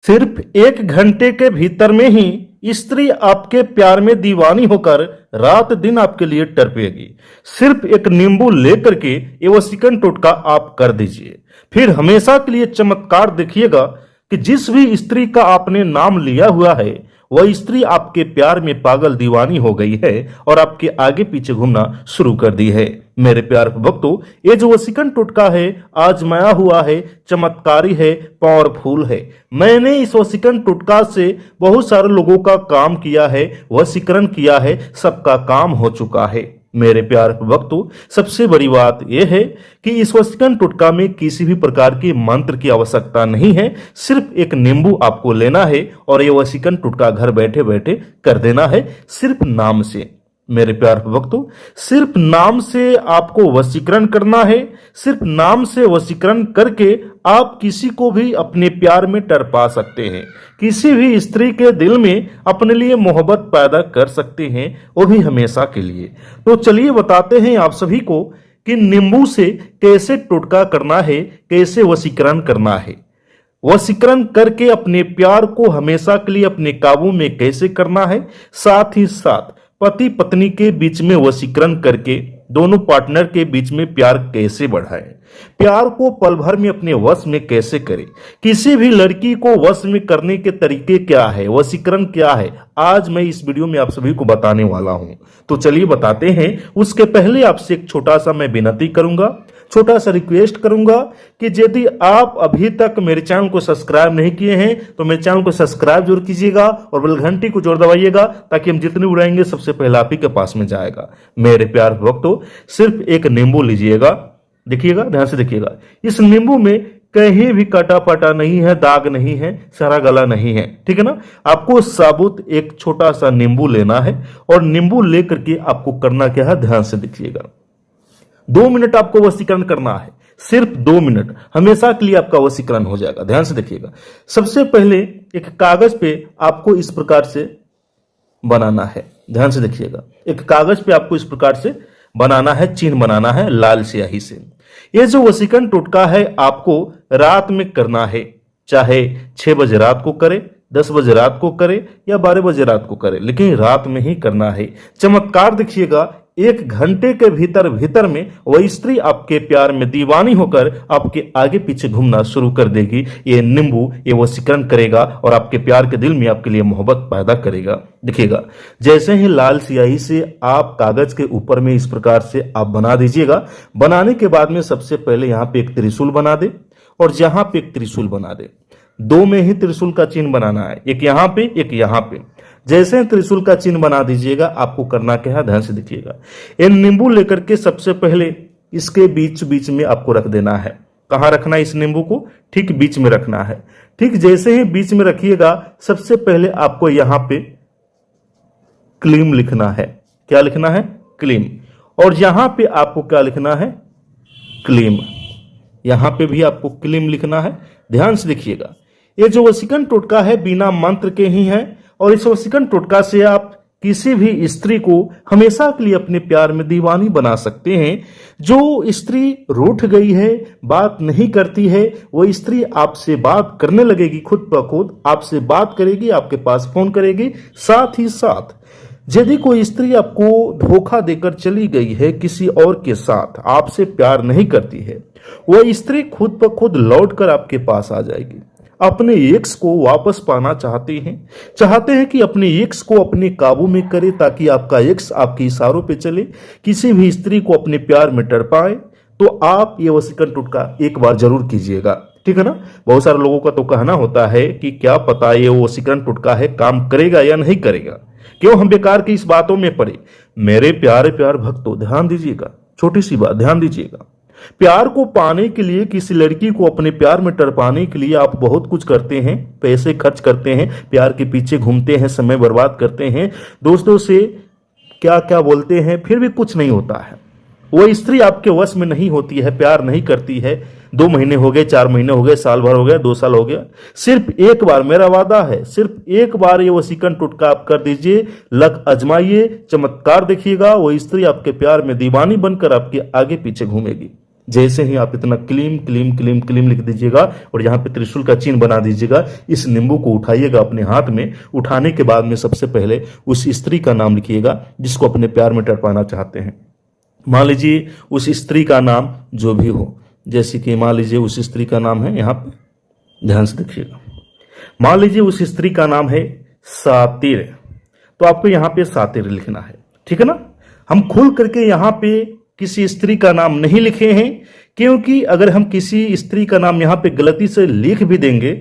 सिर्फ 1 घंटे के भीतर में ही स्त्री आपके प्यार में दीवानी होकर रात दिन आपके लिए तड़पेगी। सिर्फ एक नींबू लेकर के ये वशीकरण टोटका आप कर दीजिए, फिर हमेशा के लिए चमत्कार देखिएगा कि जिस भी स्त्री का आपने नाम लिया हुआ है वह स्त्री आपके प्यार में पागल दीवानी हो गई है और आपके आगे पीछे घूमना शुरू कर दी है। मेरे प्यार भक्तों, ये जो वशीकरण टोटका है आजमाया हुआ है, चमत्कारी है, पावरफुल है। मैंने इस वशीकरण टोटका से बहुत सारे लोगों का काम किया है, वशीकरण किया है, सबका काम हो चुका है। मेरे प्यार भक्तों, सबसे बड़ी बात यह है कि इस वशीकरण टोटका में किसी भी प्रकार के मंत्र की आवश्यकता नहीं है। सिर्फ एक नींबू आपको लेना है और यह वशीकरण टोटका घर बैठे बैठे कर देना है, सिर्फ नाम से। मेरे प्यार भक्तों, सिर्फ नाम से आपको वशीकरण करना है। सिर्फ नाम से वशीकरण करके आप किसी को भी अपने प्यार में टरपा सकते हैं, किसी भी स्त्री के दिल में अपने लिए मोहब्बत पैदा कर सकते हैं, वो भी हमेशा के लिए। तो चलिए बताते हैं आप सभी को कि नींबू से कैसे टोटका करना है, कैसे वशीकरण करना है। वशीकरण करके अपने प्यार को हमेशा के लिए अपने काबू में कैसे करना है, साथ ही साथ पति पत्नी के बीच में वशीकरण करके दोनों पार्टनर के बीच में प्यार कैसे बढ़ाएं, प्यार को पल भर में अपने वश में कैसे करें, किसी भी लड़की को वश में करने के तरीके क्या है, वशीकरण क्या है, आज मैं इस वीडियो में आप सभी को बताने वाला हूं। तो चलिए बताते हैं। उसके पहले आपसे एक छोटा सा मैं विनती करूंगा, छोटा सा रिक्वेस्ट करूंगा कि यदि आप अभी तक मेरे चैनल को सब्सक्राइब नहीं किए हैं तो मेरे चैनल को सब्सक्राइब जरूर कीजिएगा और बेल घंटी को जरूर दबाइएगा, ताकि हम जितने उड़ाएंगे सबसे पहले आप ही के पास में जाएगा। मेरे प्यार भक्तों, सिर्फ एक नींबू लीजिएगा, देखिएगा, ध्यान से देखिएगा। इस नींबू में कहीं भी कटा फटा नहीं है, दाग नहीं है, सड़ा गला नहीं है, ठीक है ना। आपको साबुत एक छोटा सा नींबू लेना है और नींबू लेकर के आपको करना क्या है, ध्यान से देखिएगा। 2 मिनट आपको वशीकरण करना है, सिर्फ 2 मिनट, हमेशा के लिए आपका वशीकरण हो जाएगा। ध्यान से देखिएगा। सबसे पहले एक कागज पे आपको इस प्रकार से बनाना है, ध्यान से देखिएगा। एक कागज पे आपको इस प्रकार से बनाना है, चिन्ह बनाना है लाल स्याही से। ये जो वशीकरण टोटका है आपको रात में करना है, चाहे 6 बजे रात को करे, 10 बजे रात को करे या 12 बजे रात को करे, लेकिन रात में ही करना है। चमत्कार देखिएगा, 1 घंटे के भीतर में वह स्त्री आपके प्यार में दीवानी होकर आपके आगे पीछे घूमना शुरू कर देगी। ये नींबू ये वशीकरण करेगा और आपके प्यार के दिल में आपके लिए मोहब्बत पैदा करेगा। देखिएगा, जैसे ही लाल स्याही से आप कागज के ऊपर में इस प्रकार से आप बना दीजिएगा। बनाने के बाद में सबसे पहले यहाँ पे एक त्रिशूल बना दे और यहाँ पे एक त्रिशूल बना दे। 2 में ही त्रिशूल का चिन्ह बनाना है, एक यहाँ पे एक यहाँ पे। जैसे त्रिशूल का चिन्ह बना दीजिएगा, आपको करना क्या है, ध्यान से देखिएगा। ये नींबू लेकर के सबसे पहले इसके बीच बीच में आपको रख देना है। कहाँ रखना है इस नींबू को, ठीक बीच में रखना है। ठीक जैसे ही बीच में रखिएगा, सबसे पहले आपको यहाँ पे क्लीम लिखना है। क्या लिखना है, क्लीम। और यहाँ पे आपको क्या लिखना है, क्लीम। यहाँ पे भी आपको क्लीम लिखना है। ध्यान से देखिएगा। ये जो वशीकरण टोटका है बिना मंत्र के ही है और इस वशीकरण टोटका से आप किसी भी स्त्री को हमेशा के लिए अपने प्यार में दीवानी बना सकते हैं। जो स्त्री रूठ गई है, बात नहीं करती है, वो स्त्री आपसे बात करने लगेगी, खुद ब खुद आपसे बात करेगी, आपके पास फोन करेगी। साथ ही साथ यदि कोई स्त्री आपको धोखा देकर चली गई है, किसी और के साथ आपसे प्यार नहीं करती है, वह स्त्री खुद ब खुद लौट कर आपके पास आ जाएगी। अपने एक्स को वापस पाना चाहते हैं कि अपने एक्स को अपने काबू में करे, ताकि आपका एक्स आपके इशारों पे चले, किसी भी स्त्री को अपने प्यार में तड़पाए, तो आप ये वशीकरण टोटका एक बार जरूर कीजिएगा, ठीक है ना। बहुत सारे लोगों का तो कहना होता है कि क्या पता ये वशीकरण टोटका है काम करेगा या नहीं करेगा, क्यों हम बेकार की इस बातों में पड़े। मेरे प्यारे प्यार भक्तों, ध्यान दीजिएगा, छोटी सी बात ध्यान दीजिएगा। प्यार को पाने के लिए, किसी लड़की को अपने प्यार में टरपाने के लिए आप बहुत कुछ करते हैं, पैसे खर्च करते हैं, प्यार के पीछे घूमते हैं, समय बर्बाद करते हैं, दोस्तों से क्या क्या बोलते हैं, फिर भी कुछ नहीं होता है। वो स्त्री आपके वश में नहीं होती है, प्यार नहीं करती है। 2 महीने हो गए, 4 महीने हो गए, साल भर हो गया, 2 साल हो गया। सिर्फ एक बार, मेरा वादा है, सिर्फ एक बार ये वशीकरण टोटका आप कर दीजिए, लक आजमाइए, चमत्कार देखिएगा। वो स्त्री आपके प्यार में दीवानी बनकर आपके आगे पीछे घूमेगी। जैसे ही आप इतना क्लीम क्लीम क्लीम क्लीम लिख दीजिएगा और यहाँ पे त्रिशूल का चिन्ह बना दीजिएगा, इस नींबू को उठाइएगा अपने हाथ में। उठाने के बाद में सबसे पहले उस स्त्री का नाम लिखिएगा जिसको अपने प्यार में तड़पाना चाहते हैं। मान लीजिए उस स्त्री का नाम जो भी हो, जैसे कि मान लीजिए उस स्त्री का नाम है, यहाँ पे ध्यान से देखिएगा, मान लीजिए उस स्त्री का नाम है सातिर, तो आपको यहाँ पे सातिर लिखना है, ठीक है ना। हम खुल करके यहाँ पे किसी स्त्री का नाम नहीं लिखे हैं, क्योंकि अगर हम किसी स्त्री का नाम यहाँ पे गलती से लिख भी देंगे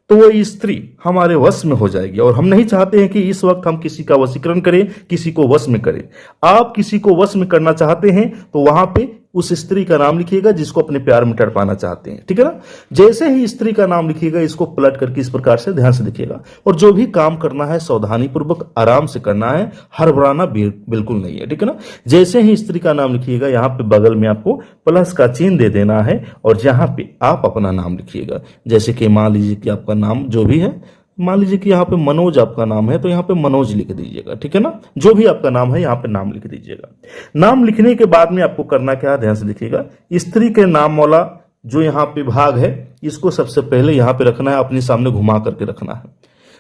तो वो स्त्री हमारे वश में हो जाएगी, और हम नहीं चाहते हैं कि इस वक्त हम किसी का वशीकरण करें, किसी को वश में करें। आप किसी को वश में करना चाहते हैं तो वहां पे उस स्त्री का नाम लिखिएगा जिसको अपने प्यार में तड़पाना चाहते हैं, ठीक है ना। जैसे ही स्त्री का नाम लिखिएगा, इसको पलट करके इस प्रकार से ध्यान से देखिएगा, और जो भी काम करना है सावधानी पूर्वक आराम से करना है, हड़बड़ाना बिल्कुल नहीं है, ठीक है ना। जैसे ही स्त्री का नाम लिखिएगा, यहाँ पे बगल में आपको प्लस का चिन्ह दे देना है और यहाँ पे आप अपना नाम लिखिएगा। जैसे कि मान लीजिए कि आपका नाम जो भी है, मान लीजिए कि यहाँ पे मनोज आपका नाम है, तो यहाँ पे मनोज लिख दीजिएगा, ठीक है ना। जो भी आपका नाम है यहाँ पे नाम लिख दीजिएगा। नाम लिखने के बाद में आपको करना क्या है, ध्यान से देखिएगा। स्त्री के नाम वाला जो यहाँ पे भाग है, इसको सबसे पहले यहाँ पे रखना है, अपने सामने घुमा करके रखना है,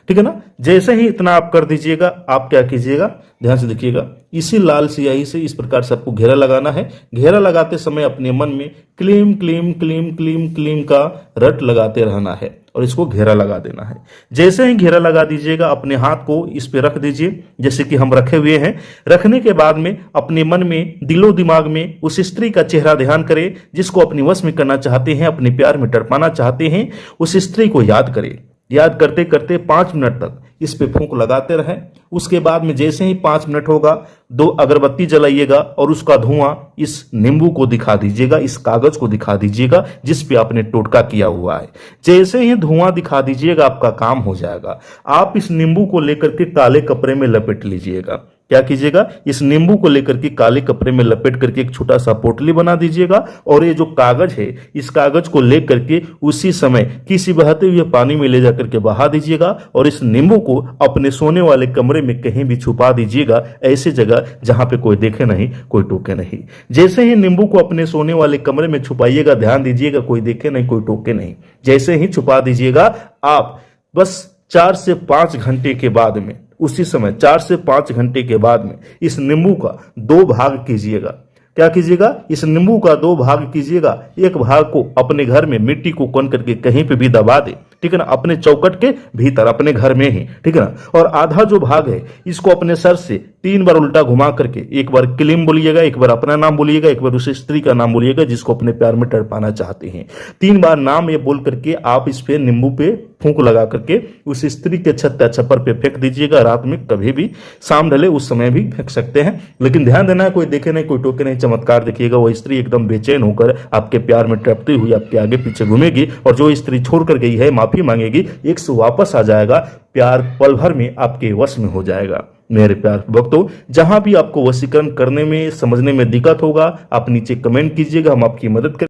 ठीक है ना। जैसे ही इतना आप कर दीजिएगा, आप क्या कीजिएगा, ध्यान से देखिएगा, इसी लाल स्याही से इस प्रकार से आपको घेरा लगाना है। घेरा लगाते समय अपने मन में क्लीम क्लीम क्लीम क्लीम क्लीम का रट लगाते रहना है और इसको घेरा लगा देना है। जैसे ही घेरा लगा दीजिएगा, अपने हाथ को इस पे रख दीजिए जैसे कि हम रखे हुए हैं। रखने के बाद में अपने मन में, दिलो दिमाग में उस स्त्री का चेहरा ध्यान करें जिसको अपने वश में करना चाहते हैं, अपने प्यार में तड़पाना चाहते हैं। उस स्त्री को याद करें। याद करते करते 5 मिनट तक इस पे फूंक लगाते रहें। उसके बाद में जैसे ही 5 मिनट होगा, 2 अगरबत्ती जलाइएगा और उसका धुआं इस नींबू को दिखा दीजिएगा, इस कागज को दिखा दीजिएगा जिस पे आपने टोटका किया हुआ है। जैसे ही धुआं दिखा दीजिएगा, आपका काम हो जाएगा। आप इस नींबू को लेकर के काले कपड़े में लपेट लीजिएगा। क्या कीजिएगा, इस नींबू को लेकर के काले कपड़े में लपेट करके एक छोटा सा पोटली बना दीजिएगा और ये जो कागज है, इस कागज को लेकर के उसी समय किसी बहते हुए पानी में ले जाकर के बहा दीजिएगा और इस नींबू को अपने सोने वाले कमरे में कहीं भी छुपा दीजिएगा, ऐसी जगह जहां पे कोई देखे नहीं, कोई टोके नहीं। जैसे ही नींबू को अपने सोने वाले कमरे में छुपाइएगा, ध्यान दीजिएगा, कोई देखे नहीं, कोई टोके नहीं। जैसे ही छुपा दीजिएगा, आप बस 4 से 5 घंटे के बाद में, उसी समय 4 से 5 घंटे के बाद में इस नींबू का 2 भाग कीजिएगा। क्या कीजिएगा, इस नींबू का 2 भाग कीजिएगा। एक भाग को अपने घर में मिट्टी को कोन करके कहीं पे भी दबा दे, ठीक है ना, अपने चौकट के भीतर, अपने घर में ही, ठीक है ना। और आधा जो भाग है, इसको अपने सर से 3 बार उल्टा घुमा करके, एक बार क्लीम बोलिएगा, एक बार अपना नाम बोलिएगा, एक बार उस स्त्री का नाम बोलिएगा जिसको अपने प्यार में तड़पाना चाहते हैं। 3 बार नाम ये बोल करके आप इस पे नींबू पे फूंक लगा करके उस स्त्री के छत या छप्पर पे फेंक दीजिएगा। रात में कभी भी, शाम ढले उस समय भी फेंक सकते हैं, लेकिन ध्यान देना है कोई देखे नहीं, कोई टोके नहीं। चमत्कार देखिएगा, वो स्त्री एकदम बेचैन होकर आपके प्यार में तड़पती हुई आपके आगे पीछे घूमेगी और जो स्त्री छोड़ कर गई है माफी मांगेगी, एक से वापस आ जाएगा। प्यार पल भर में आपके वश में हो जाएगा। मेरे प्यार भक्तों, जहां भी आपको वशीकरण करने में, समझने में दिक्कत होगा, आप नीचे कमेंट कीजिएगा, हम आपकी मदद करें।